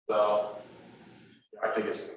So I think it's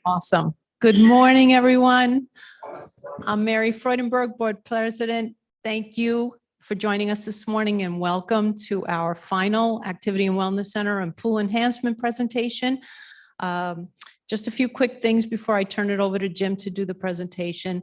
Awesome. Good morning, everyone. I'm Mary Freudenberg, Board President. Thank you for joining us this morning and welcome to our final Activity and Wellness Center and Pool Enhancement presentation. Just a few quick things before I turn it over to Jim to do the presentation.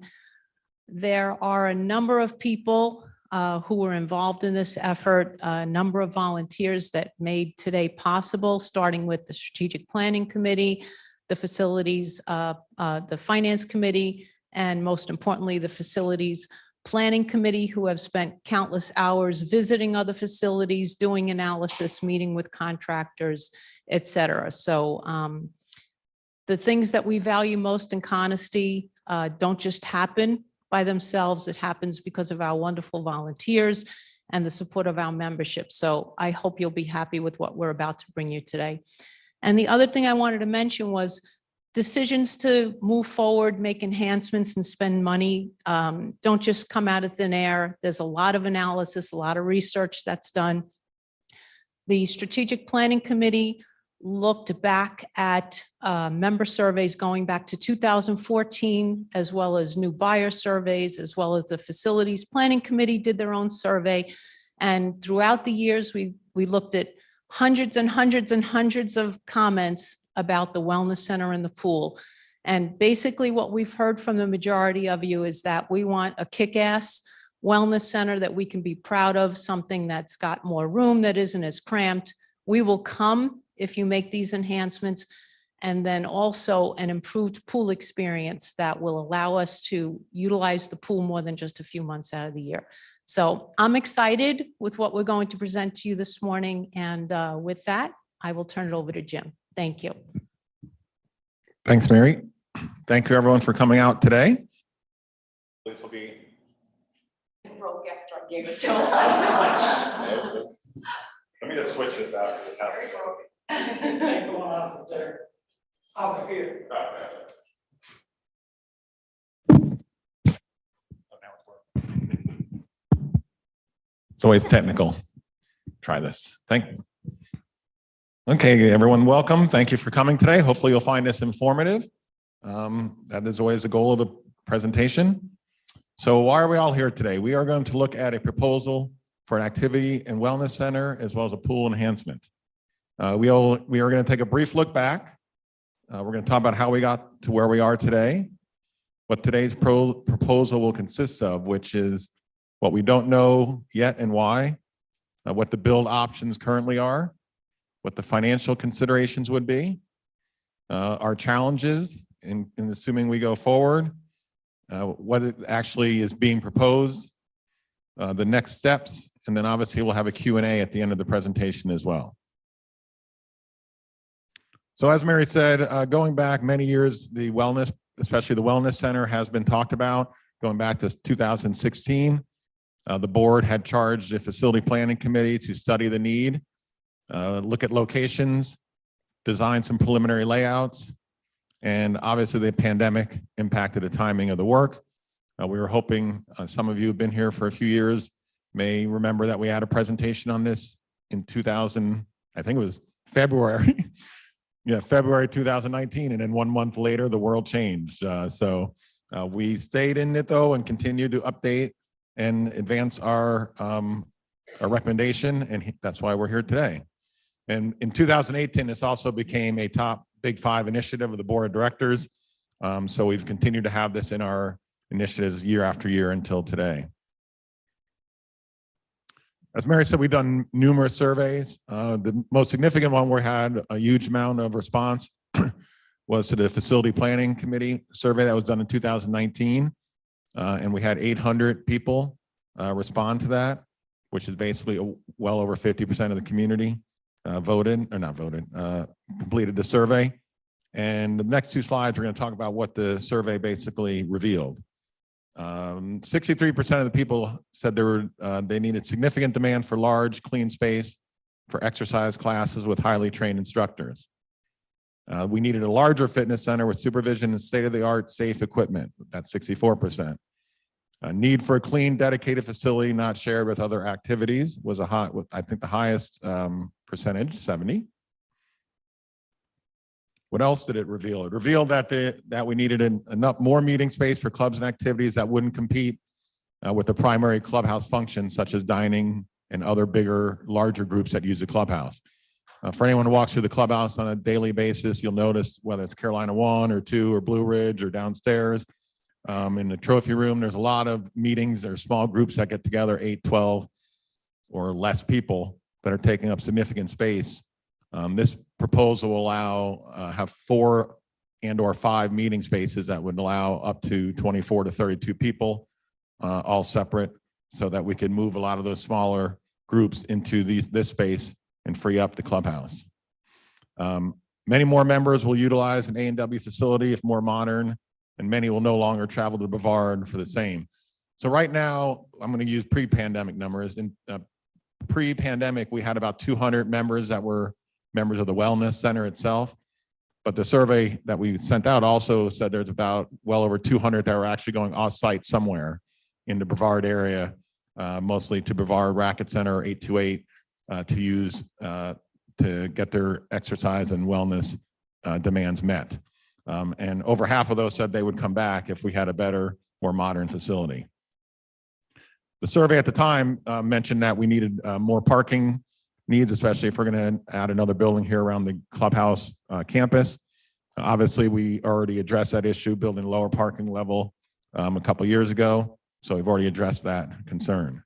There are a number of people who were involved in this effort, a number of volunteers that made today possible, starting with the Strategic Planning Committee, the Facilities, the Finance Committee, and most importantly, the Facilities Planning Committee, who have spent countless hours visiting other facilities, doing analysis, meeting with contractors, et cetera. So the things that we value most in Conisty don't just happen by themselves. It happens because of our wonderful volunteers and the support of our membership. So I hope you'll be happy with what we're about to bring you today. And the other thing I wanted to mention was decisions to move forward, make enhancements and spend money don't just come out of thin air. There's a lot of analysis, a lot of research that's done. The Strategic Planning Committee looked back at member surveys going back to 2014, as well as new buyer surveys, as well as the Facilities Planning Committee did their own survey. And throughout the years, we looked at hundreds and hundreds and hundreds of comments about the wellness center and the pool. And basically what we've heard from the majority of you is that we want a kick-ass wellness center that we can be proud of, something that's got more room, that isn't as cramped. We will come if you make these enhancements, and then also an improved pool experience that will allow us to utilize the pool more than just a few months out of the year. So I'm excited with what we're going to present to you this morning. And with that, I will turn it over to Jim. Thank you. Thanks, Mary. Thank you, everyone, for coming out today. This will be. Broke after I gave it to him. Let me just switch this out. Over here. It's always technical. Try this. Thank you. Okay, everyone, welcome. Thank you for coming today. Hopefully you'll find this informative. That is always the goal of the presentation. So why are we all here today? We are going to look at a proposal for an activity and wellness center, as well as a pool enhancement. We are going to take a brief look back. We're going to talk about how we got to where we are today, what today's proposal will consist of, which is what we don't know yet and why, what the build options currently are, what the financial considerations would be, our challenges in assuming we go forward, what it actually is being proposed, the next steps, and then obviously we'll have a Q&A at the end of the presentation as well. So as Mary said, going back many years, the wellness, especially the wellness center, has been talked about. Going back to 2016, the board had charged the facility planning committee to study the need, look at locations, design some preliminary layouts, and obviously the pandemic impacted the timing of the work. We were hoping some of you have been here for a few years may remember that we had a presentation on this in 2000, I think it was February. Yeah, February 2019, and then 1 month later, the world changed. So we stayed in it though and continued to update and advance our recommendation, and that's why we're here today. And in 2018, this also became a top Big 5 initiative of the board of directors. So we've continued to have this in our initiatives year after year until today. As Mary said, we've done numerous surveys. The most significant one we had a huge amount of response was to the Facility Planning Committee survey that was done in 2019. And we had 800 people respond to that, which is basically well over 50% of the community completed the survey. And the next two slides, we're going to talk about what the survey basically revealed. 63% of the people said they needed significant demand for large, clean space for exercise classes with highly trained instructors. We needed a larger fitness center with supervision and state-of-the-art safe equipment. That's 64%. Need for a clean, dedicated facility not shared with other activities was I think the highest percentage, 70. What else did it reveal? It revealed that we needed enough more meeting space for clubs and activities that wouldn't compete with the primary clubhouse functions, such as dining and other bigger, larger groups that use the clubhouse. For anyone who walks through the clubhouse on a daily basis, you'll notice whether it's Carolina 1 or 2 or Blue Ridge or downstairs in the trophy room, there's a lot of meetings. There's small groups that get together, 8, 12 or less people that are taking up significant space. This proposal will allow have 4 and or 5 meeting spaces that would allow up to 24 to 32 people, all separate, so that we can move a lot of those smaller groups into this space and free up the clubhouse. Many more members will utilize an A&W facility if more modern, and many will no longer travel to Brevard for the same. So right now, I'm going to use pre-pandemic numbers. In pre-pandemic, we had about 200 members that were members of the wellness center itself. But the survey that we sent out also said there's about well over 200 that are actually going off-site somewhere in the Brevard area, mostly to Brevard Racket Center or 828 to use to get their exercise and wellness demands met. And over half of those said they would come back if we had a better, more modern facility. The survey at the time mentioned that we needed more parking needs, especially if we're going to add another building here around the clubhouse campus. Obviously, we already addressed that issue, building a lower parking level a couple years ago. So we've already addressed that concern.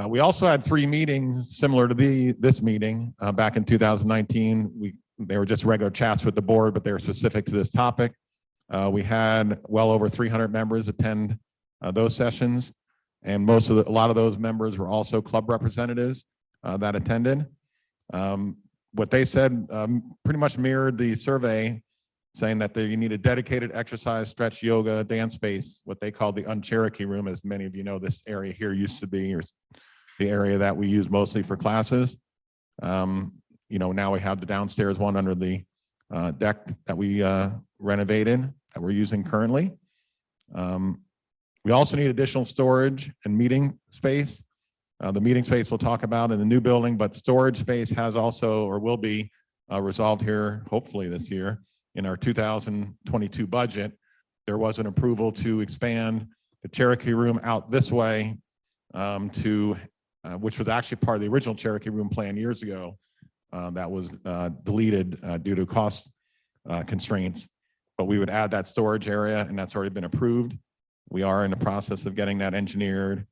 We also had 3 meetings similar to this meeting back in 2019. They were just regular chats with the board, but they were specific to this topic. We had well over 300 members attend those sessions, and a lot of those members were also club representatives that attended. What they said pretty much mirrored the survey, saying that you need a dedicated exercise, stretch, yoga, dance space, what they call the Cherokee room. As many of you know, this area here used to be the area that we use mostly for classes. Now we have the downstairs one under the deck that we renovated that we're using currently. We also need additional storage and meeting space. The meeting space we'll talk about in the new building, but storage space has also, or will be resolved here, hopefully this year. In our 2022 budget, there was an approval to expand the Cherokee room out this way which was actually part of the original Cherokee room plan years ago. That was deleted due to cost constraints, but we would add that storage area, and that's already been approved. We are in the process of getting that engineered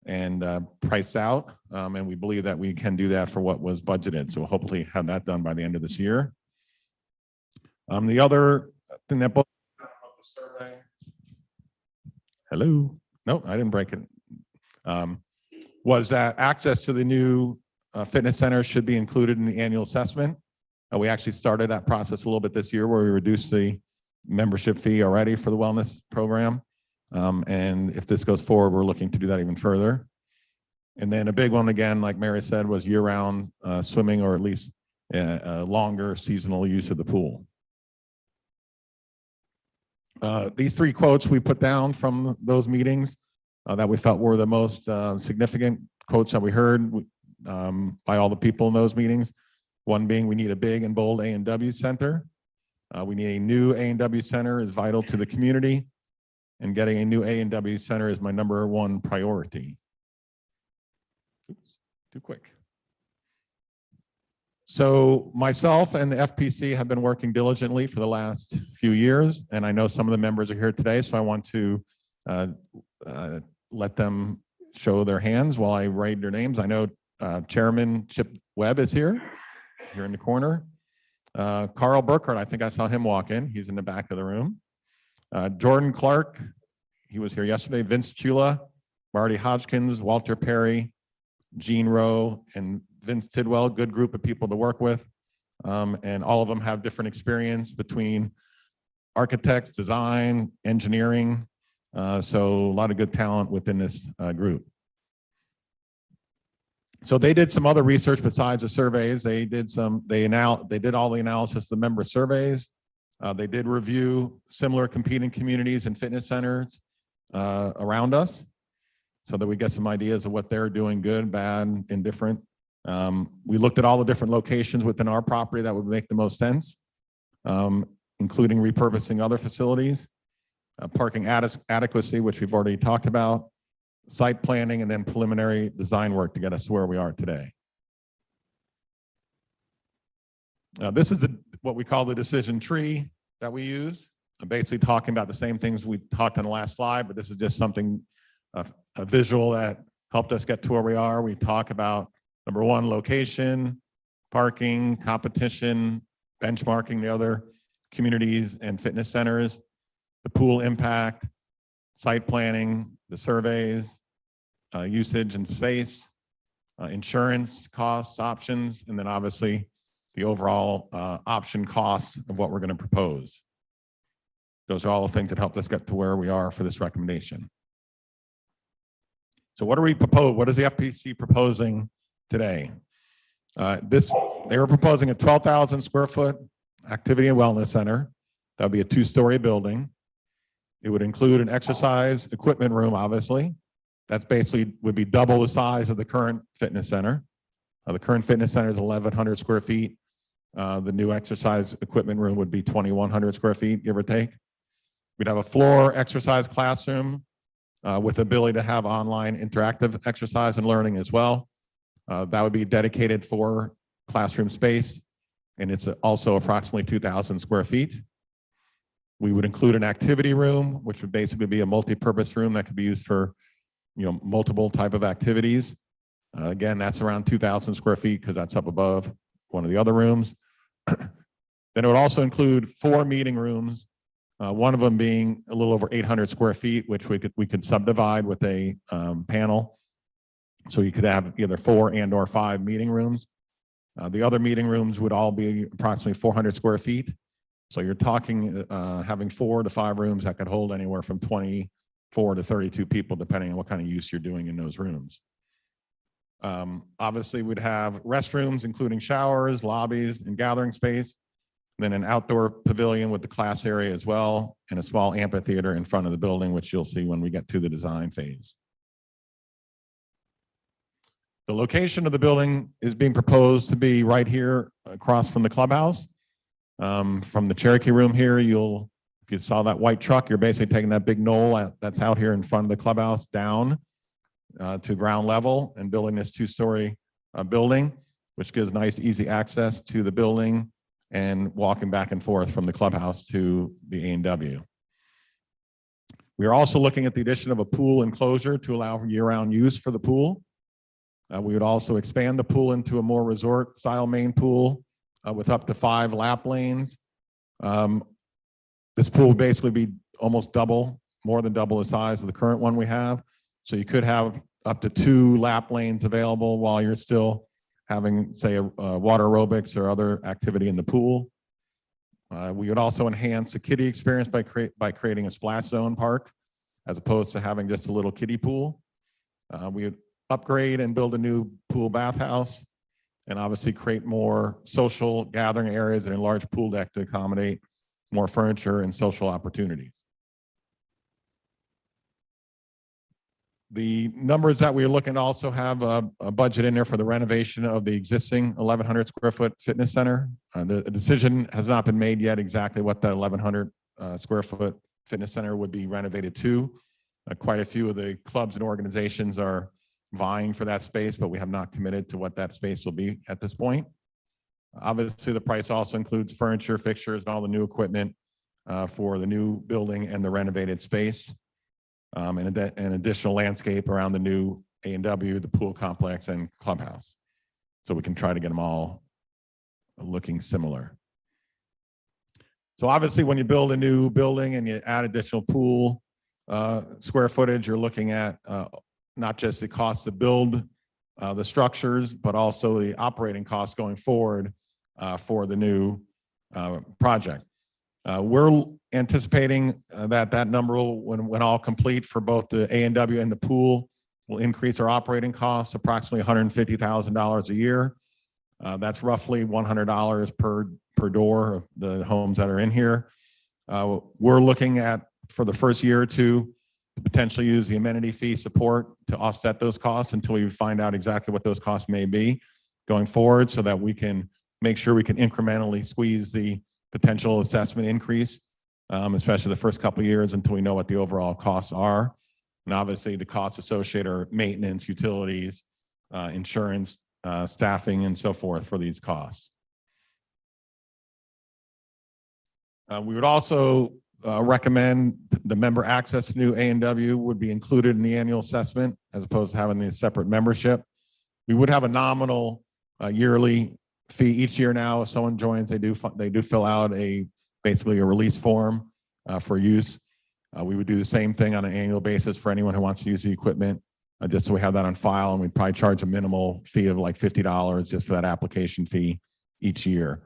and priced out, and we believe that we can do that for what was budgeted. So we'll hopefully have that done by the end of this year. The other thing that both the survey. Hello. No, I didn't break it. Was that access to the new fitness center should be included in the annual assessment. We actually started that process a little bit this year, where we reduced the membership fee already for the wellness program. And if this goes forward, we're looking to do that even further. And then a big one, again, like Mary said, was year-round swimming, or at least a longer seasonal use of the pool. These 3 quotes we put down from those meetings that we felt were the most significant quotes that we heard by all the people in those meetings. One being, we need a big and bold A&W center. We need a new A&W center is vital to the community, and getting a new A&W center is my #1 priority. Oops, too quick. So myself and the FPC have been working diligently for the last few years, and I know some of the members are here today, so I want to let them show their hands while I write their names. I know Chairman Chip Webb is here in the corner. Carl Burkhardt, I think I saw him walk in. He's in the back of the room. Jordan Clark, he was here yesterday. Vince Chula, Marty Hodgkins, Walter Perry, Gene Rowe, and Vince Tidwell. Good group of people to work with. And all of them have different experience between architects, design, engineering. So a lot of good talent within this group. So they did some other research besides the surveys. They did all the analysis of the member surveys. They did review similar competing communities and fitness centers around us, so that we get some ideas of what they're doing, good, bad, indifferent. We looked at all the different locations within our property that would make the most sense, including repurposing other facilities, parking adequacy, which we've already talked about, site planning, and then preliminary design work to get us to where we are today. This is what we call the decision tree that we use. I'm basically talking about the same things we talked on the last slide, but this is just something, a visual that helped us get to where we are. We talk about number one, location, parking, competition, benchmarking the other communities and fitness centers, the pool impact, site planning, the surveys, usage and space, insurance costs, options, and then obviously the overall option costs of what we're going to propose. Those are all the things that helped us get to where we are for this recommendation. So what do we propose? What is the FPC proposing today? They were proposing a 12,000 square foot activity and wellness center. That would be a 2-story building. It would include an exercise equipment room, obviously. That's basically would be double the size of the current fitness center. The current fitness center is 1,100 square feet. The new exercise equipment room would be 2,100 square feet, give or take. We'd have a floor exercise classroom with the ability to have online interactive exercise and learning as well. That would be dedicated for classroom space, and it's also approximately 2,000 square feet. We would include an activity room, which would basically be a multi-purpose room that could be used for, multiple type of activities. Again, that's around 2,000 square feet because that's up above one of the other rooms. Then it would also include 4 meeting rooms, one of them being a little over 800 square feet, which we could subdivide with a panel. So you could have either 4 and or 5 meeting rooms. The other meeting rooms would all be approximately 400 square feet. So you're talking having 4 to 5 rooms that could hold anywhere from 24 to 32 people, depending on what kind of use you're doing in those rooms. Obviously, we'd have restrooms, including showers, lobbies, and gathering space. Then an outdoor pavilion with the class area as well, and a small amphitheater in front of the building, which you'll see when we get to the design phase. The location of the building is being proposed to be right here across from the clubhouse. From the Cherokee room here, if you saw that white truck, you're basically taking that big knoll that's out here in front of the clubhouse down to ground level and building this 2-story building, which gives nice, easy access to the building and walking back and forth from the clubhouse to the A&W. We are also looking at the addition of a pool enclosure to allow for year-round use for the pool. We would also expand the pool into a more resort-style main pool with up to 5 lap lanes. This pool would basically be almost more than double the size of the current one we have. So you could have up to 2 lap lanes available while you're still having, say, water aerobics or other activity in the pool. We would also enhance the kiddie experience by creating a splash zone park, as opposed to having just a little kiddie pool. We would upgrade and build a new pool bathhouse, and obviously create more social gathering areas and a large pool deck to accommodate more furniture and social opportunities. The numbers that we're looking to also have a budget in there for the renovation of the existing 1,100 square foot fitness center. The decision has not been made yet exactly what that 1,100 square foot fitness center would be renovated to. Quite a few of the clubs and organizations are vying for that space, but we have not committed to what that space will be at this point. Obviously, the price also includes furniture, fixtures, and all the new equipment for the new building and the renovated space. And additional landscape around the new A&W, the pool complex, and clubhouse. So we can try to get them all looking similar. So obviously, when you build a new building and you add additional pool square footage, you're looking at not just the cost to build the structures, but also the operating costs going forward for the new project. We're anticipating that number will, when all complete for both the A&W and the pool, will increase our operating costs approximately $150,000 a year. That's roughly $100 per door of the homes that are in here. We're looking at, for the first year or two, to potentially use the amenity fee support to offset those costs until we find out exactly what those costs may be. going forward so that we can make sure we can incrementally squeeze the potential assessment increase, especially the first couple of years until we know what the overall costs are. And obviously the costs associated are maintenance, utilities, insurance, staffing, and so forth for these costs. We would also recommend the member access to new A&W would be included in the annual assessment as opposed to having the separate membership. We would have a nominal yearly fee each year now. If someone joins, they do fill out basically a release form for use. We would do the same thing on an annual basis for anyone who wants to use the equipment, just so we have that on file, and we'd probably charge a minimal fee of like $50 just for that application fee each year.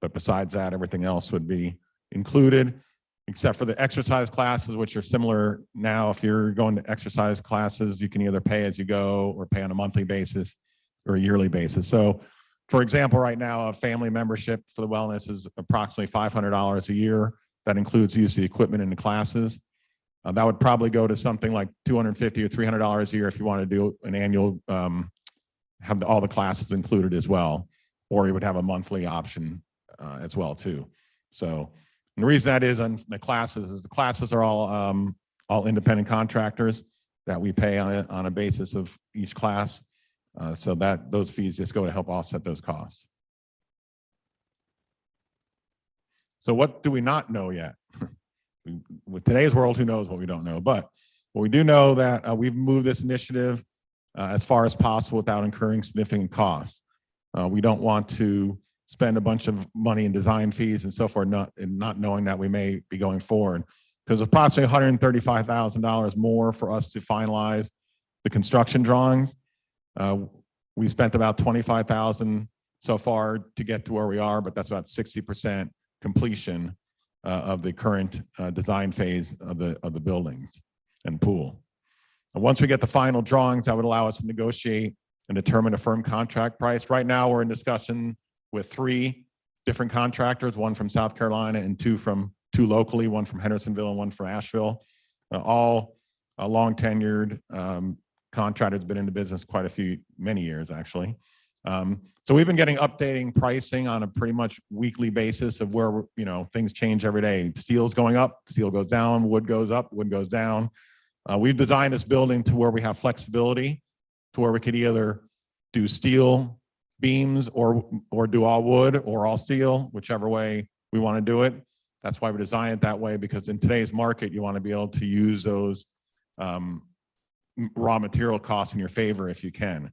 But besides that, everything else would be included, except for the exercise classes, which are similar now. If you're going to exercise classes, you can either pay as you go or pay on a monthly basis or a yearly basis. So for example, right now, a family membership for the wellness is approximately $500 a year. That includes use of the equipment in the classes. That would probably go to something like $250 or $300 a year if you want to do an annual, have all the classes included as well, or you would have a monthly option as well too. So and the reason that is on the classes is the classes are all independent contractors that we pay on a basis of each class. So that those fees just go to help offset those costs. So what do we not know yet? With today's world, who knows what we don't know? But what we do know that we've moved this initiative as far as possible without incurring significant costs. We don't want to spend a bunch of money in design fees and so forth, not knowing that we may be going forward. Because approximately $135,000 more for us to finalize the construction drawings. We spent about $25,000 so far to get to where we are, but that's about 60% completion of the current design phase of the buildings and pool. And once we get the final drawings, that would allow us to negotiate and determine a firm contract price. Right now, we're in discussion with 3 different contractors, one from South Carolina and two locally, one from Hendersonville and one from Asheville. All long tenured contractors, been in the business many years actually. So we've been getting updating pricing on a pretty much weekly basis of where things change every day. Steel's going up, steel goes down, wood goes up, wood goes down. We've designed this building to where we have flexibility, to where we could either do steel beams or do all wood or all steel, whichever way we want to do it. That's why we design it that way, because in today's market, you want to be able to use those raw material costs in your favor if you can.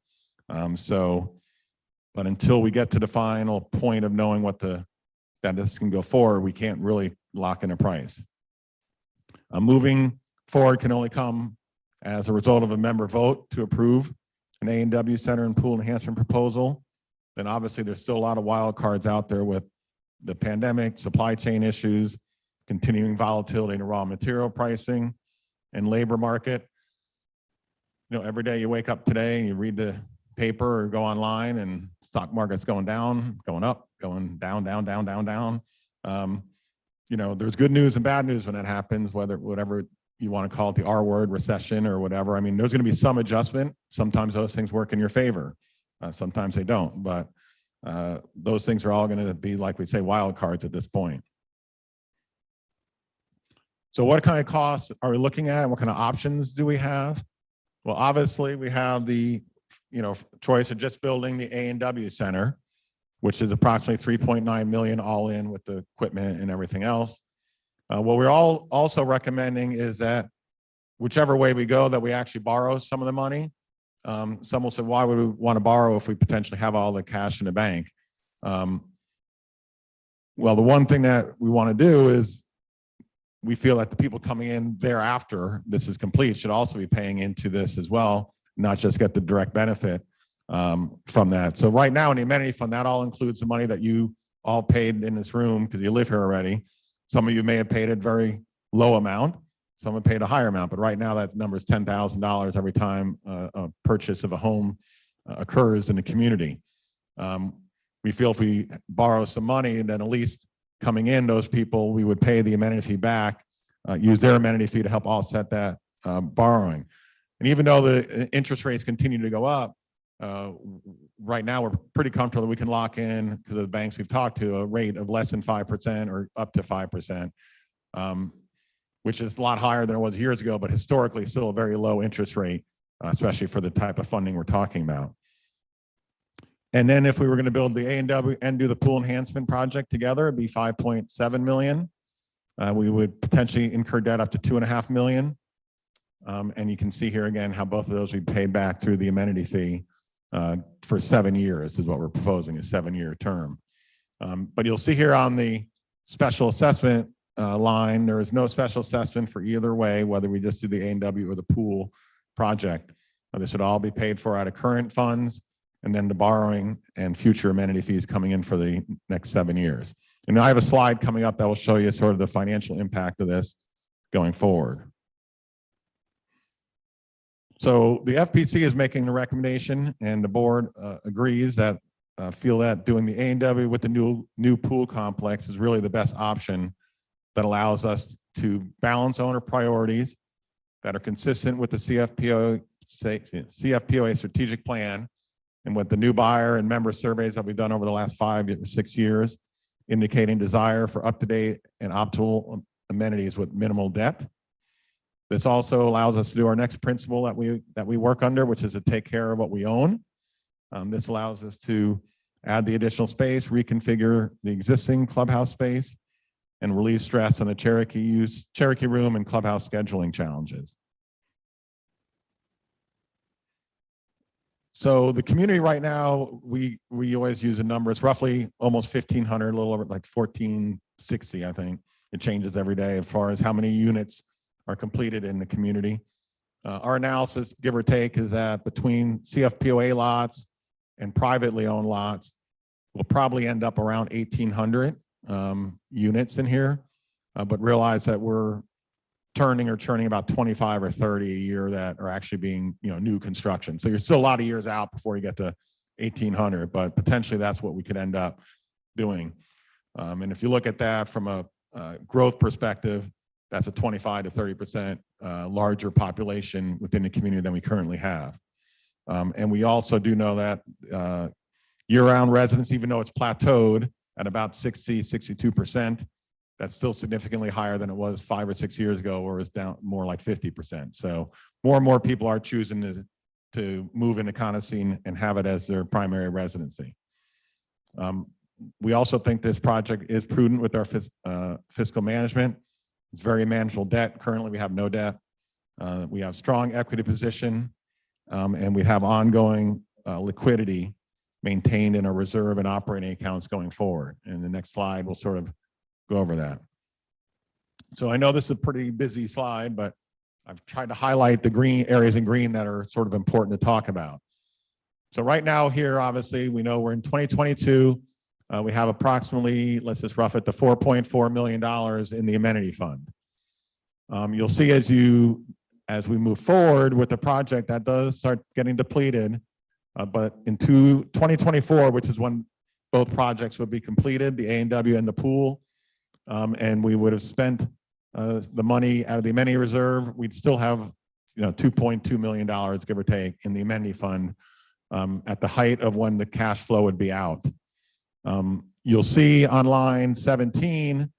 But until we get to the final point of knowing that this can go forward, we can't really lock in a price. Moving forward can only come as a result of a member vote to approve an A&W Center and Pool Enhancement proposal. Then obviously there's still a lot of wild cards out there with the pandemic, supply chain issues, continuing volatility in raw material pricing and labor market. Every day you wake up today and you read the paper or go online and stock market's going down, going up, going down, down, down, down, down. There's good news and bad news when that happens, whatever you want to call it, the R word, recession or whatever. I mean, there's going to be some adjustment. Sometimes those things work in your favor. Sometimes they don't, but those things are all going to be, like we say, wild cards at this point. So what kind of costs are we looking at? What kind of options do we have? Well, obviously we have the choice of just building the A&W Center, which is approximately $3.9 million all in with the equipment and everything else. What we're also recommending is that whichever way we go, that we actually borrow some of the money. Some will say, why would we want to borrow if we potentially have all the cash in the bank? Well, the one thing that we want to do is we feel that the people coming in thereafter this is complete should also be paying into this as well, not just get the direct benefit from that. So right now in the amenity fund, that all includes the money that you all paid in this room because you live here already. Some of you may have paid a very low amount. Some have paid a higher amount, but right now that number is $10,000 every time a purchase of a home occurs in the community. We feel if we borrow some money, then at least coming in, those people, we would pay the amenity fee back, use their amenity fee to help offset that borrowing. And even though the interest rates continue to go up, right now we're pretty comfortable that we can lock in, because of the banks we've talked to, a rate of less than 5% or up to 5%, which is a lot higher than it was years ago, but historically still a very low interest rate, especially for the type of funding we're talking about. And then if we were going to build the A&W and do the pool enhancement project together, it'd be 5.7 million. We would potentially incur debt up to 2.5 million. And you can see here again how both of those we pay back through the amenity fee for 7 years is what we're proposing, a 7-year term. But you'll see here on the special assessment line, there is no special assessment for either way, whether we just do the A&W or the pool project. This would all be paid for out of current funds, and then the borrowing and future amenity fees coming in for the next 7 years. And I have a slide coming up that will show you sort of the financial impact of this going forward. So the FPC is making the recommendation, and the board agrees that feel that doing the A&W with the new pool complex is really the best option that allows us to balance owner priorities that are consistent with the CFPOA strategic plan, and with the new buyer and member surveys that we've done over the last 5 or 6 years, indicating desire for up-to-date and optimal amenities with minimal debt. This also allows us to do our next principle that we work under, which is to take care of what we own. This allows us to add the additional space, reconfigure the existing clubhouse space, and relieve stress on the Cherokee room and clubhouse scheduling challenges. So the community right now, we always use a number. It's roughly almost 1,500, a little over like 1,460, I think. It changes every day as far as how many units are completed in the community. Our analysis, give or take, is that between CFPOA lots and privately owned lots, we'll probably end up around 1,800 units in here, but realize that we're churning about 25 or 30 a year that are actually being, new construction. So you're still a lot of years out before you get to 1,800, but potentially that's what we could end up doing. And if you look at that from a growth perspective, that's a 25 to 30% larger population within the community than we currently have. And we also do know that year-round residents, even though it's plateaued at about 60, 62%, that's still significantly higher than it was 5 or 6 years ago, where it's down more like 50%. So more and more people are choosing to move into Conestine and have it as their primary residency. We also think this project is prudent with our fiscal management. It's very manageable debt. Currently, we have no debt. We have strong equity position, and we have ongoing liquidity maintained in our reserve and operating accounts going forward. And the next slide will sort of go over that. So I know this is a pretty busy slide, but I've tried to highlight the green areas in green that are sort of important to talk about. So right now here, obviously, we know we're in 2022. We have approximately, let's just rough it, to $4.4 million in the amenity fund. You'll see as we move forward with the project, that does start getting depleted. But in 2024, which is when both projects would be completed, the A&W and the pool, and we would have spent the money out of the amenity reserve, we'd still have $2.2 million, give or take, in the amenity fund at the height of when the cash flow would be out. You'll see on line 17,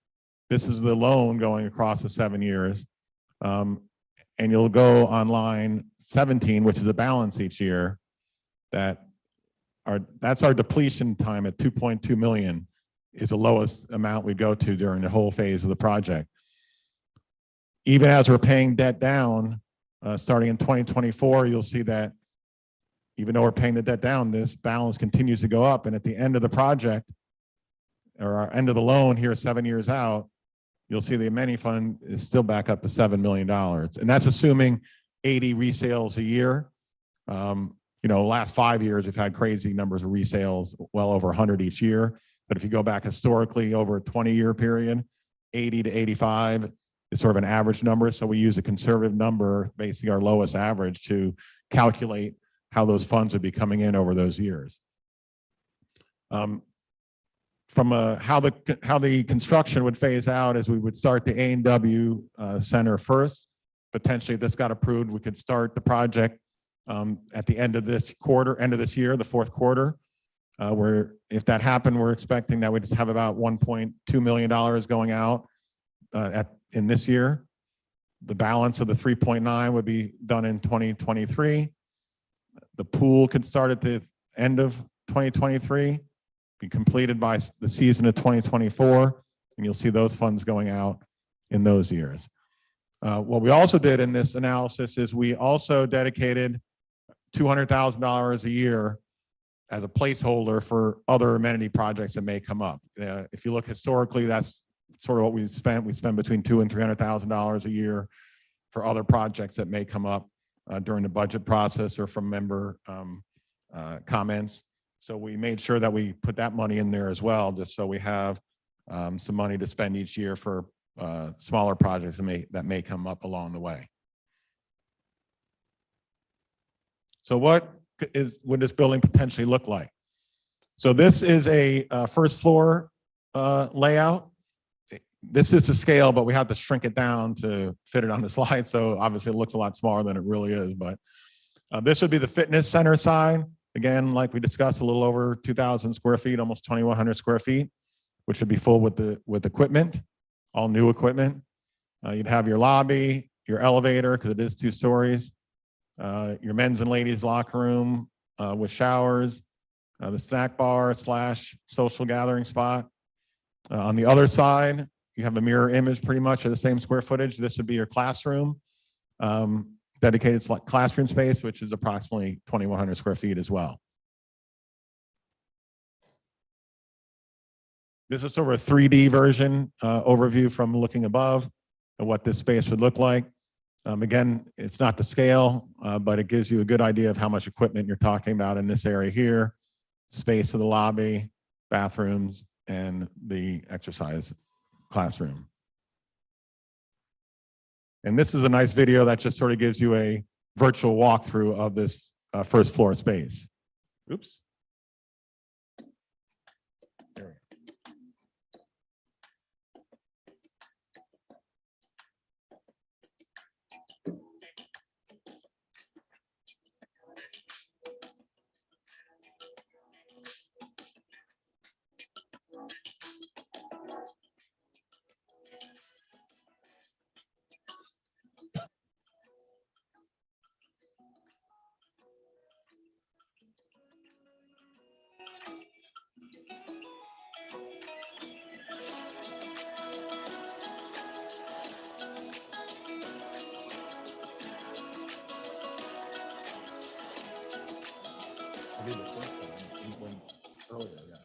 this is the loan going across the 7 years. And you'll go on line 17, which is a balance each year, that's our depletion time at 2.2 million is the lowest amount we go to during the whole phase of the project. Even as we're paying debt down, starting in 2024, you'll see that even though we're paying the debt down, this balance continues to go up. And at the end of the project, or our end of the loan here 7 years out, you'll see the amenity fund is still back up to $7 million. And that's assuming 80 resales a year. Last 5 years, we've had crazy numbers of resales, well over 100 each year. But if you go back historically over a 20-year period, 80 to 85 is sort of an average number. So we use a conservative number, basically our lowest average, to calculate how those funds would be coming in over those years. From how the construction would phase out, as we would start the A&W Center first. Potentially, if this got approved, we could start the project at the end of this year, the fourth quarter. Where if that happened, we're expecting that we'd have about $1.2 million going out in this year. The balance of the 3.9 would be done in 2023. The pool could start at the end of 2023, be completed by the season of 2024, and you'll see those funds going out in those years. What we also did in this analysis is we also dedicated $200,000 a year as a placeholder for other amenity projects that may come up. If you look historically, that's sort of what we spent. We spend between $200,000 and $300,000 a year for other projects that may come up during the budget process or from member comments. So we made sure that we put that money in there as well, just so we have some money to spend each year for smaller projects that may come up along the way. So what would this building potentially look like? So this is a first floor layout. This is the scale, but we have to shrink it down to fit it on the slide. So obviously it looks a lot smaller than it really is, but this would be the fitness center side. Again, like we discussed, a little over 2,000 square feet, almost 2,100 square feet, which would be full with equipment, all new equipment. You'd have your lobby, your elevator, because it is 2 stories, your men's and ladies locker room with showers, the snack bar / social gathering spot. On the other side, you have a mirror image pretty much of the same square footage. This would be your classroom, dedicated classroom space, which is approximately 2,100 square feet as well. This is sort of a 3D version overview from looking above of what this space would look like. Again, it's not the scale, but it gives you a good idea of how much equipment you're talking about in this area here. Space of the lobby, bathrooms, and the exercise classroom. And this is a nice video that just sort of gives you a virtual walkthrough of this first floor space. Oops. There we go. I did the first one earlier, yeah.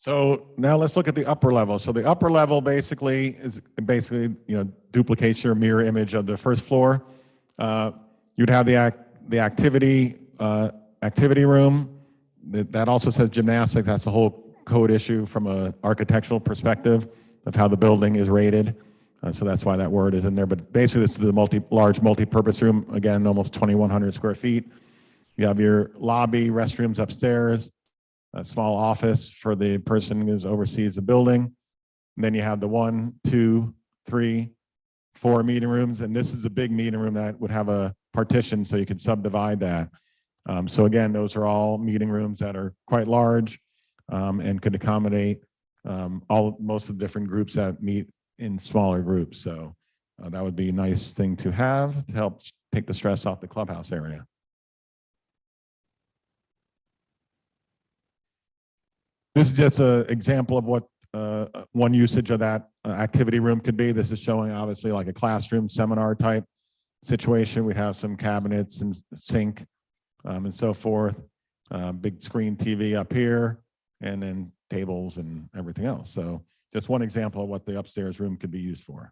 So now let's look at the upper level. So the upper level basically duplicates your mirror image of the first floor. You'd have the activity room. That also says gymnastics. That's a whole code issue from an architectural perspective of how the building is rated. So that's why that word is in there. But basically, this is the large multi-purpose room. Again, almost 2,100 square feet. You have your lobby, restrooms upstairs, a small office for the person who oversees the building. And then you have the 1, 2, 3, 4 meeting rooms. And this is a big meeting room that would have a partition so you could subdivide that. So again, those are all meeting rooms that are quite large and could accommodate most of the different groups that meet in smaller groups. So that would be a nice thing to have to help take the stress off the clubhouse area. This is just an example of what one usage of that activity room could be. This is showing obviously like a classroom seminar type situation. We have some cabinets and sink and so forth. Big screen TV up here, and then tables and everything else. So just one example of what the upstairs room could be used for.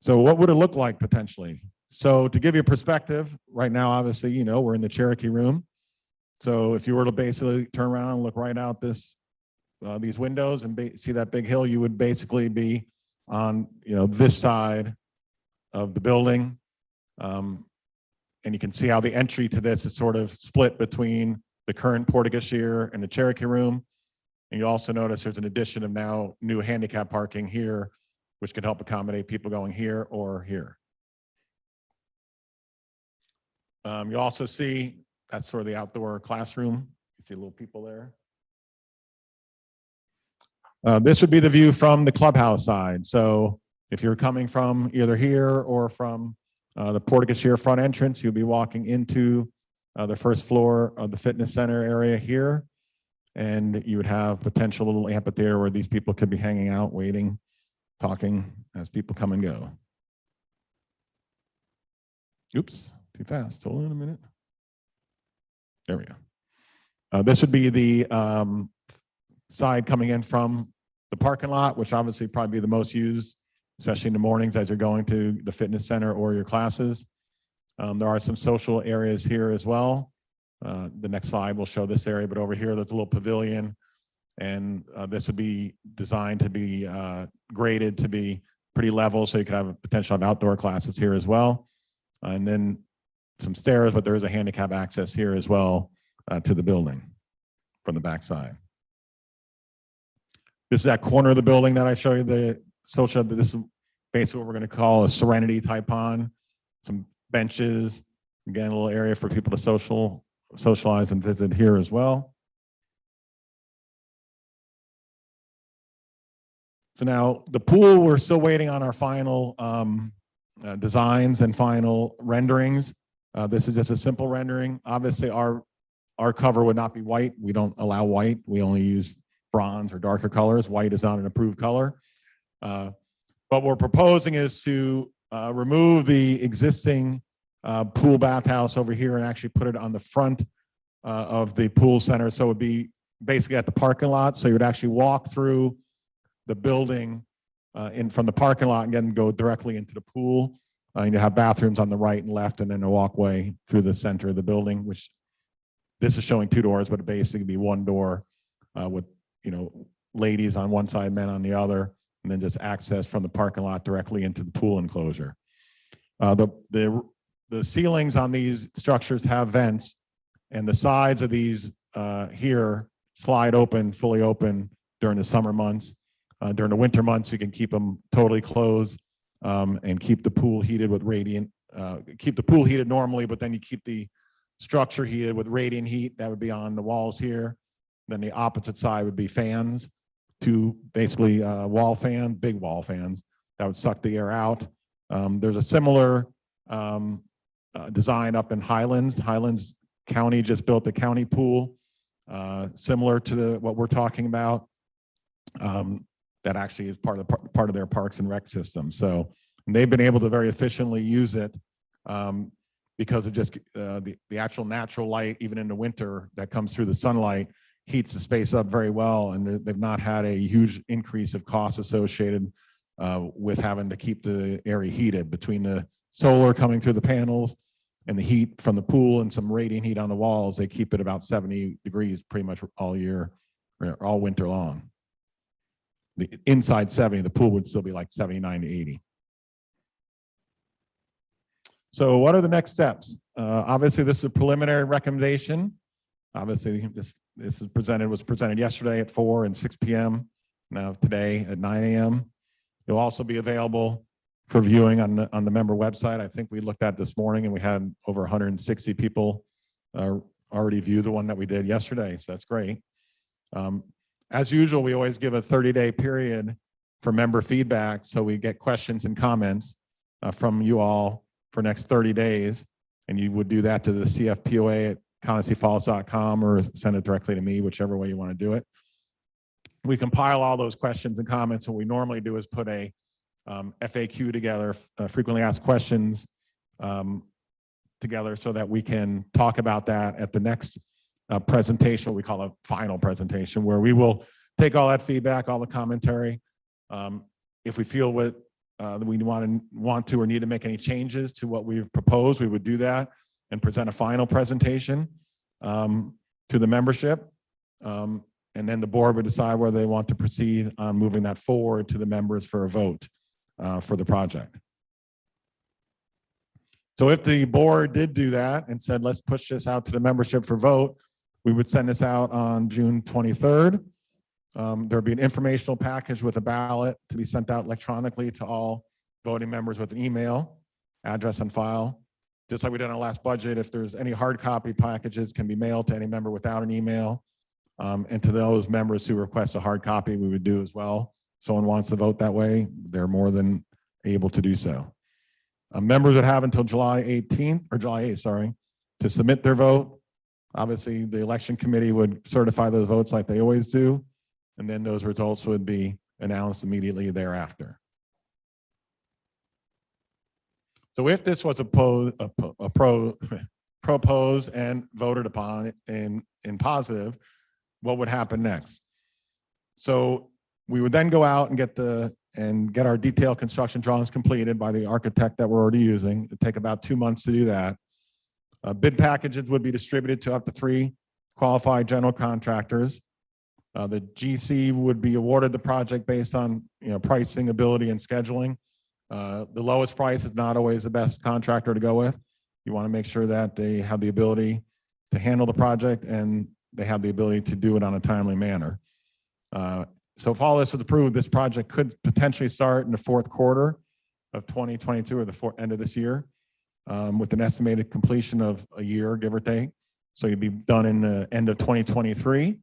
So what would it look like potentially? So to give you a perspective, right now, obviously, you know, we're in the Cherokee room. So if you were to basically turn around and look right out these windows and see that big hill, you would basically be on, you know, this side of the building. And you can see how the entry to this is sort of split between the current porte-cochere and the Cherokee room. And you also notice there's an addition of now new handicap parking here, which can help accommodate people going here or here. You also see that's sort of the outdoor classroom. You see little people there. This would be the view from the clubhouse side. So if you're coming from either here or from the porte-cochere front entrance, you'll be walking into the first floor of the fitness center area here. And you would have potential little amphitheater where these people could be hanging out, waiting, talking as people come and go. Oops, too fast. Hold on a minute. There we go. This would be the side coming in from the parking lot, which obviously probably be the most used, especially in the mornings as you're going to the fitness center or your classes. There are some social areas here as well. The next slide will show this area, but over here there's a little pavilion, and this would be designed to be graded to be pretty level, so you could have a potential of outdoor classes here as well. And then some stairs, but there is a handicap access here as well to the building from the backside. This is that corner of the building that I show you, the social. This is basically what we're going to call a serenity type pond. Some benches, again, a little area for people to socialize and visit here as well. So now the pool, we're still waiting on our final designs and final renderings. This is just a simple rendering. Obviously, our cover would not be white. We don't allow white. We only use bronze or darker colors. White is not an approved color. But what we're proposing is to remove the existing pool bathhouse over here and actually put it on the front of the pool center. So it would be basically at the parking lot. So you would actually walk through the building from the parking lot and then go directly into the pool. And you have bathrooms on the right and left, and then a walkway through the center of the building, which this is showing 2 doors, but it basically be 1 door with, you know, ladies on one side, men on the other, and then just access from the parking lot directly into the pool enclosure. The ceilings on these structures have vents, and the sides of these here slide open, fully open during the summer months. During the winter months, you can keep them totally closed and keep the pool heated with radiant, keep the pool heated normally, but then you keep the structure heated with radiant heat. That would be on the walls here. Then the opposite side would be fans, 2 basically wall fans, big wall fans that would suck the air out. There's a similar design up in Highlands. Highlands County just built the county pool, similar to what we're talking about. That actually is part of their parks and rec system. So they've been able to very efficiently use it because of just the actual natural light, even in the winter, that comes through the sunlight, heats the space up very well, and they've not had a huge increase of costs associated with having to keep the area heated between the solar coming through the panels and the heat from the pool and some radiant heat on the walls. They keep it about 70 degrees pretty much all year, all winter long. The inside 70, the pool would still be like 79 to 80. So what are the next steps? Obviously, this is a preliminary recommendation. Obviously, this was presented yesterday at 4 and 6 p.m. Now today at 9 a.m. It'll also be available for viewing on the member website. I think we looked at this morning and we had over 160 people already view the one that we did yesterday. So that's great. As usual, we always give a 30-day period for member feedback. So we get questions and comments from you all for next 30 days. And you would do that to the CFPOA at ConnestyFalls.com or send it directly to me, whichever way you want to do it. We compile all those questions and comments. What we normally do is put a FAQ together, frequently asked questions together, so that we can talk about that at the next presentation, what we call a final presentation, where we will take all that feedback, all the commentary. If we feel that we want to or need to make any changes to what we've proposed, we would do that and present a final presentation to the membership. And then the board would decide whether they want to proceed on moving that forward to the members for a vote for the project. So if the board did do that and said, let's push this out to the membership for vote, we would send this out on June 23rd. There'd be an informational package with a ballot to be sent out electronically to all voting members with an email address on file. Just like we did on our last budget, if there's any hard copy packages can be mailed to any member without an email. And to those members who request a hard copy, we would do as well. If someone wants to vote that way, they're more than able to do so. Members would have until July 18th, or July 8th, sorry, to submit their vote. Obviously, the election committee would certify those votes like they always do, and then those results would be announced immediately thereafter. So if this was proposed and voted upon in positive, what would happen next? So we would then go out and get our detailed construction drawings completed by the architect that we're already using. It'd take about 2 months to do that. Bid packages would be distributed to up to 3 qualified general contractors. The GC would be awarded the project based on pricing, ability, and scheduling. The lowest price is not always the best contractor to go with. You want to make sure that they have the ability to handle the project and they have the ability to do it on a timely manner. So if all this was approved, this project could potentially start in the 4th quarter of 2022 or the end of this year, with an estimated completion of a year, give or take. So you'd be done in the end of 2023.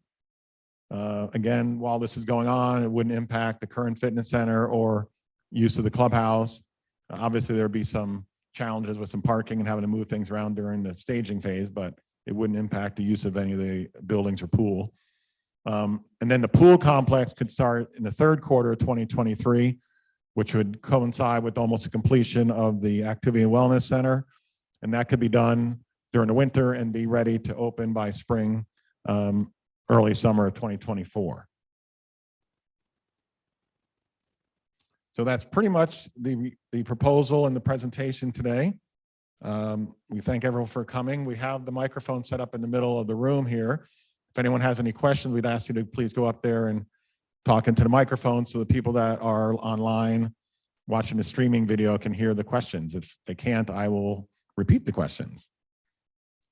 Again, while this is going on, it wouldn't impact the current fitness center or use of the clubhouse. Obviously, there'd be some challenges with some parking and having to move things around during the staging phase, but it wouldn't impact the use of any of the buildings or pool. And then the pool complex could start in the 3rd quarter of 2023, which would coincide with almost the completion of the Activity and Wellness Center. And that could be done during the winter and be ready to open by spring, early summer of 2024. So that's pretty much the proposal and the presentation today. We thank everyone for coming. We have the microphone set up in the middle of the room here. If anyone has any questions, we'd ask you to please go up there and talk into the microphone so the people that are online watching the streaming video can hear the questions. If they can't, I will repeat the questions.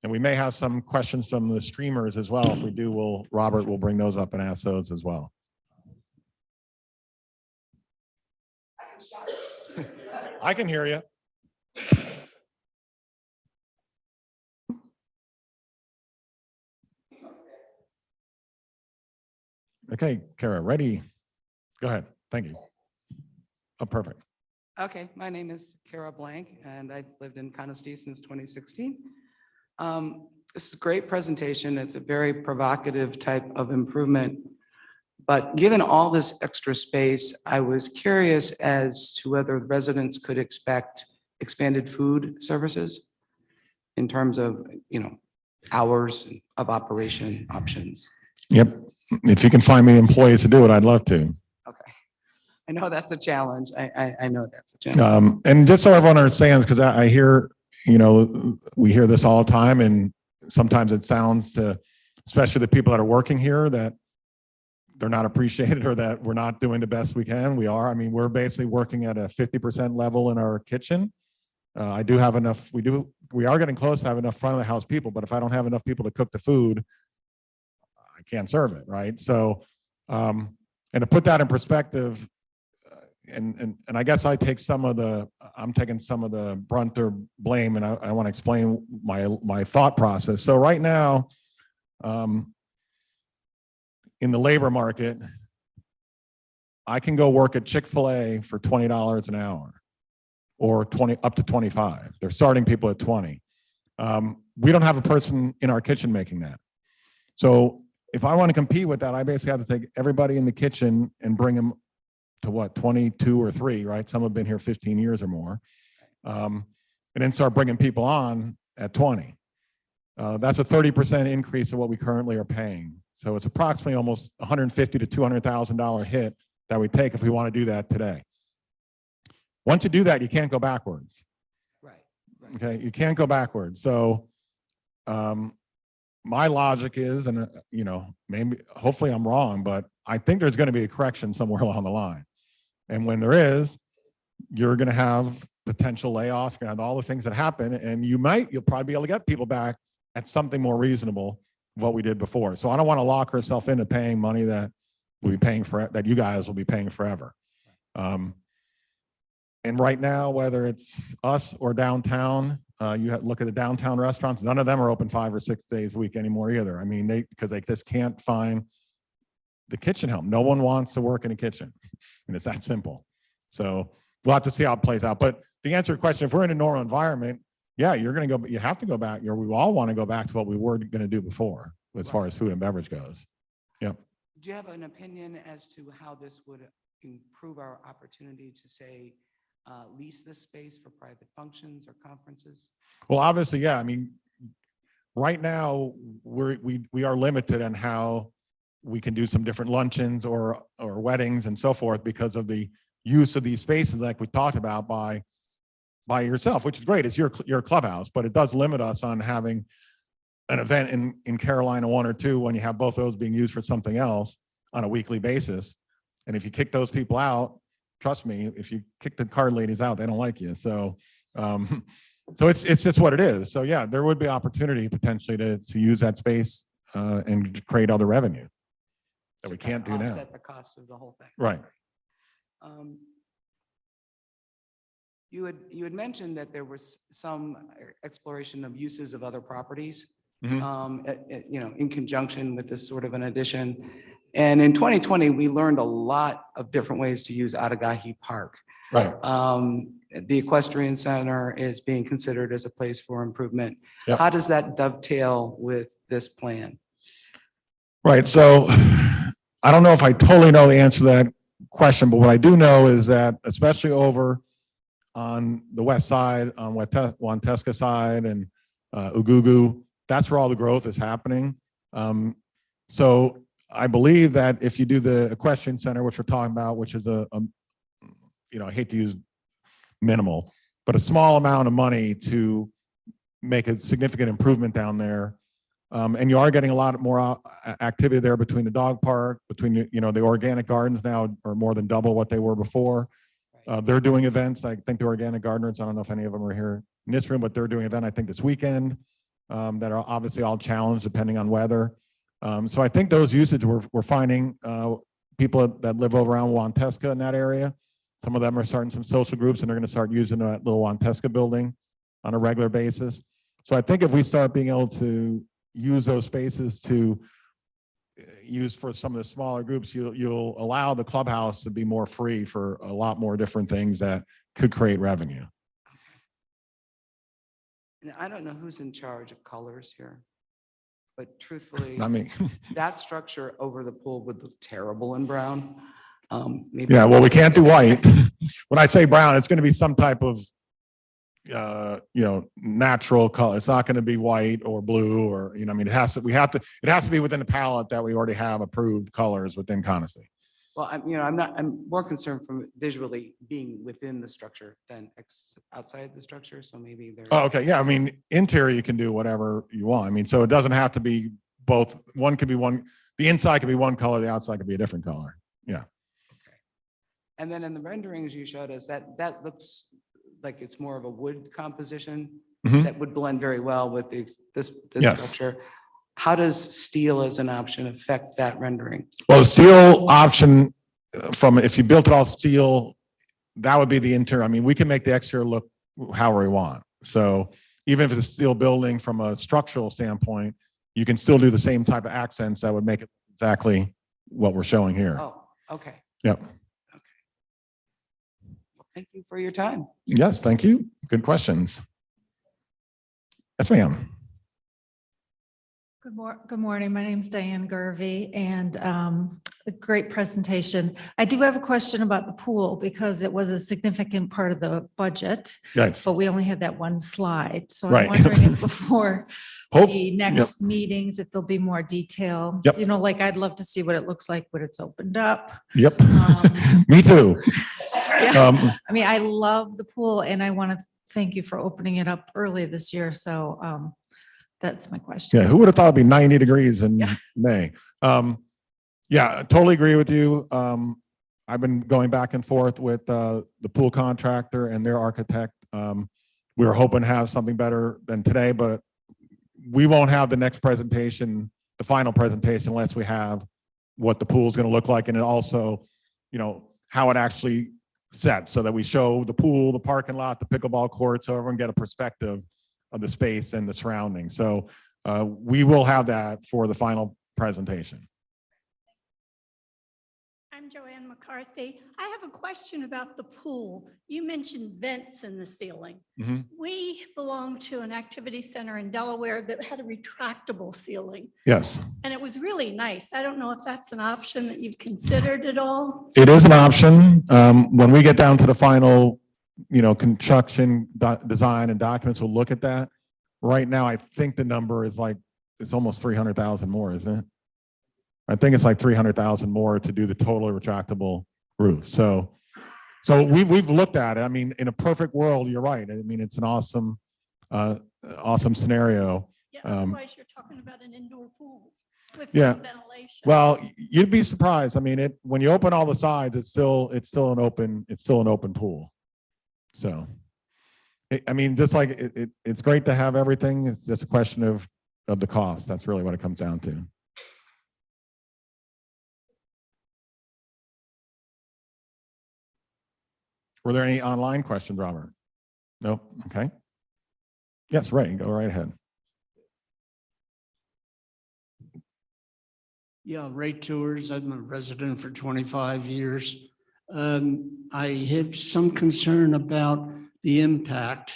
And we may have some questions from the streamers as well. If we do, Robert will bring those up and ask those as well. I can hear you. Okay, Kara, ready? Go ahead. Thank you. Oh, perfect. Okay, my name is Kara Blank, and I've lived in Conistea since 2016. This is a great presentation. It's a very provocative type of improvement. But given all this extra space, I was curious as to whether residents could expect expanded food services in terms of, hours of operation options. Yep. If you can find me employees to do it, I'd love to. Okay. I know that's a challenge. I know that's a challenge. And just so everyone understands, because I hear, we hear this all the time, and sometimes it sounds to, especially the people that are working here, that they're not appreciated or that we're not doing the best we can. We are. I mean, we're basically working at a 50% level in our kitchen. I do have enough. We are getting close to have enough front of the house people, but if I don't have enough people to cook the food, I can't serve it, right? So, and to put that in perspective, and I guess I'm taking some of the brunt or blame, and I want to explain my thought process. So right now, in the labor market, I can go work at Chick-fil-A for $20 an hour, or up to 25. They're starting people at 20. We don't have a person in our kitchen making that. So if I want to compete with that, I basically have to take everybody in the kitchen and bring them to what, 22 or 3, right? Some have been here 15 years or more. And then start bringing people on at 20. That's a 30% increase of what we currently are paying. So it's approximately almost $150,000 to $200,000 hit that we take if we want to do that today. Once you do that, you can't go backwards. Right. Okay, you can't go backwards. So my logic is, and you know, maybe hopefully I'm wrong, but I think there's going to be a correction somewhere along the line. And when there is, you're going to have potential layoffs, you're going to have all the things that happen, and you'll probably be able to get people back at something more reasonable than what we did before. So I don't want to lock ourselves into paying money that we'll be paying for, that you guys will be paying forever. And right now, whether it's us or downtown, you look at the downtown restaurants, none of them are open 5 or 6 days a week anymore either. I mean, because they just can't find the kitchen help. No one wants to work in a kitchen, and it's that simple. So we'll have to see how it plays out. But to answer your question, if we're in a normal environment, yeah, you're going to go, you have to go back. We all want to go back to what we were going to do before as far as food and beverage goes. Yep. Do you have an opinion as to how this would improve our opportunity to say, lease this space for private functions or conferences? Well, obviously, yeah. I mean, right now we are limited on how we can do some different luncheons or weddings and so forth because of the use of these spaces, like we talked about, by yourself, which is great. It's your clubhouse, but it does limit us on having an event in Carolina 1 or 2 when you have both those being used for something else on a weekly basis. And if you kick those people out, trust me, if you kick the card ladies out, they don't like you. So, so it's just what it is. So yeah, there would be opportunity potentially to use that space and create other revenue that we can't do now. Offset the cost of the whole thing. Right. You had mentioned that there was some exploration of uses of other properties, you know, in conjunction with this sort of an addition. And in 2020, we learned a lot of different ways to use Atagahi Park. Right. The equestrian center is being considered as a place for improvement. Yep. How does that dovetail with this plan? Right. So I don't know if I totally know the answer to that question, but what I do know is that, especially over on the west side, on Wanteska side and Ugugu, that's where all the growth is happening. So I believe that if you do the equestrian center, which we're talking about, which is you know, I hate to use minimal, but a small amount of money to make a significant improvement down there. And you are getting a lot more activity there between the dog park, between, you know, the organic gardens now are more than double what they were before. They're doing events. I think the organic gardeners, I don't know if any of them are here in this room, but they're doing an event, I think, this weekend that are obviously all challenged depending on weather. So I think those usage, we're finding people that live over around Wanteska in that area. Some of them are starting some social groups and they're going to start using that little Wanteska building on a regular basis. So I think if we start being able to use those spaces to use for some of the smaller groups, you'll allow the clubhouse to be more free for a lot more different things that could create revenue. And I don't know who's in charge of colors here, but truthfully, Not me. that structure over the pool would look terrible in brown. Maybe Yeah, well, we can't do white. When I say brown, it's going to be some type of you know, natural color. It's not going to be white or blue or, you know, I mean, it has to be within the palette that we already have approved colors within Conacy. Well, I'm more concerned from visually being within the structure than outside the structure. So maybe there's. Oh, okay. Yeah. I mean, interior, you can do whatever you want. I mean, so it doesn't have to be both. One could be one, the inside could be one color, the outside could be a different color. Yeah. Okay. And then in the renderings you showed us, that looks like it's more of a wood composition that would blend very well with this Yes. structure. How does steel as an option affect that rendering? Well, the steel option if you built it all steel, that would be the interior. I mean, we can make the exterior look however we want. So even if it's a steel building from a structural standpoint, you can still do the same type of accents that would make it exactly what we're showing here. Oh, okay. Yep. Thank you for your time. Yes, thank you. Good questions. Yes, ma'am. Good morning. My name is Diane Garvey, and a great presentation. I do have a question about the pool because it was a significant part of the budget, Yes. but we only had that one slide. So Right. I'm wondering if before Hope- the next meetings, if there'll be more detail. Yep. You know, like I'd love to see what it looks like when it's opened up. Yep. Um, Me too. Yeah. I mean, I love the pool and I want to thank you for opening it up early this year. So that's my question. Yeah, who would have thought it'd be 90 degrees in Yeah. May? Yeah, I totally agree with you. I've been going back and forth with the pool contractor and their architect. We were hoping to have something better than today, but we won't have the next presentation, the final presentation, unless we have what the pool is going to look like, and it also, you know, how it actually sets, so that we show the pool, the parking lot, the pickleball court, so everyone get a perspective of the space and the surroundings. So we will have that for the final presentation. I'm Joanne McCarthy. I have a question about the pool. You mentioned vents in the ceiling. Mhm. We belong to an activity center in Delaware that had a retractable ceiling, Yes, and it was really nice. I don't know if that's an option that you've considered at all. it is an option. When we get down to the final, you know, construction design and documents, we'll look at that. Right now, I think the number is like, it's almost 300,000 more, isn't it? I think it's like 300,000 more to do the totally retractable roof. So we've looked at it. I mean, in a perfect world, you're right. I mean, it's an awesome scenario. Yeah, otherwise you're talking about an indoor pool with Yeah. some ventilation. Well, you'd be surprised. I mean, when you open all the sides, it's still an open pool. So, I mean, just like it's great to have everything. It's just a question of the cost. That's really what it comes down to. Were there any online questions, Robert? No? Okay. Yes, Ray, go right ahead. Yeah, Ray Tours. I'm a resident for 25 years. I have some concern about the impact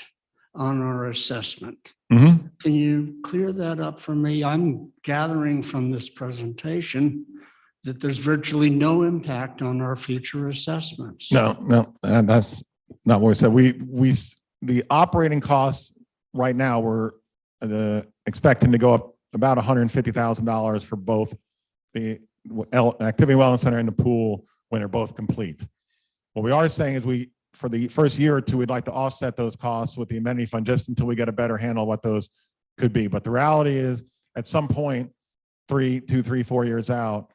on our assessment. Mm-hmm. Can you clear that up for me? I'm gathering from this presentation that there's virtually no impact on our future assessments. No, that's not what we said. The operating costs right now, we're expecting to go up about $150,000 for both the Activity Wellness Center and the pool when they're both complete. What we are saying is for the first year or two, we'd like to offset those costs with the amenity fund just until we get a better handle of what those could be. But the reality is, at some point, 2, 3, 4 years out,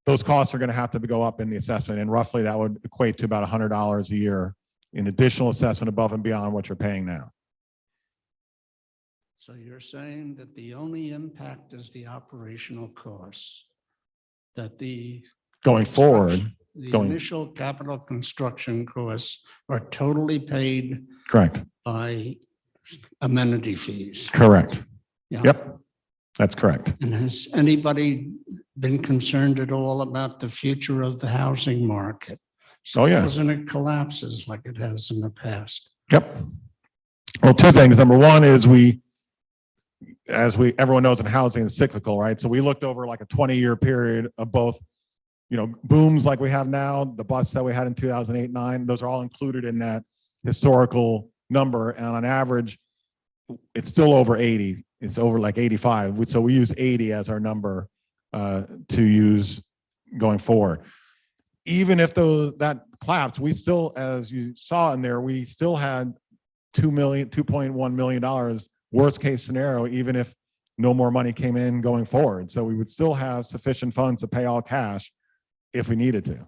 those costs are going to have to go up in the assessment, and roughly that would equate to about $100 a year in additional assessment above and beyond what you're paying now. So you're saying that the only impact is the operational costs, that the Going forward, the initial capital construction costs are totally paid correct. by amenity fees. Correct. Yeah. Yep, that's correct. And has anybody been concerned at all about the future of the housing market? Oh, yeah. Supposing it collapses like it has in the past. Yep. Well, two things. Number one is everyone knows in housing is cyclical, right? So we looked over like a 20-year period of both, you know, booms like we have now, the busts that we had in 2008, 9, those are all included in that historical number. And on average, it's still over 80. It's over like 85. So we use 80 as our number to use going forward. Even if that collapsed, we still, as you saw in there, we still had $2.1 million worst case scenario, even if no more money came in going forward. So we would still have sufficient funds to pay all cash if we needed to,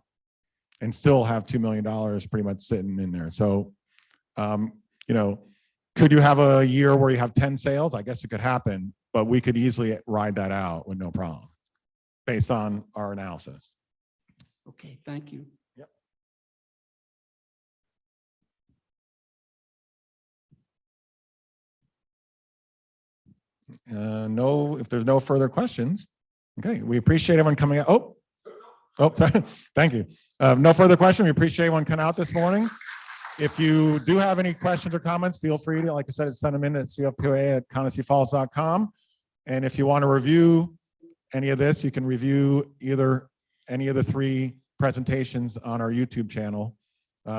and still have $2 million pretty much sitting in there. So, you know, could you have a year where you have 10 sales? I guess it could happen, but we could easily ride that out with no problem based on our analysis. Okay, thank you. Yep. No, if there's no further questions, okay, we appreciate everyone coming out. Oh, sorry. Thank you. No further question. We appreciate everyone coming out this morning. If you do have any questions or comments, feel free to, like I said, send them in at cfpa@conesteefalls.com. And if you want to review any of this, you can review either any of the 3 presentations on our YouTube channel,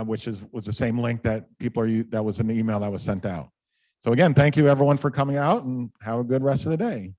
which was the same link that that was in the email that was sent out. So again, thank you everyone for coming out and have a good rest of the day.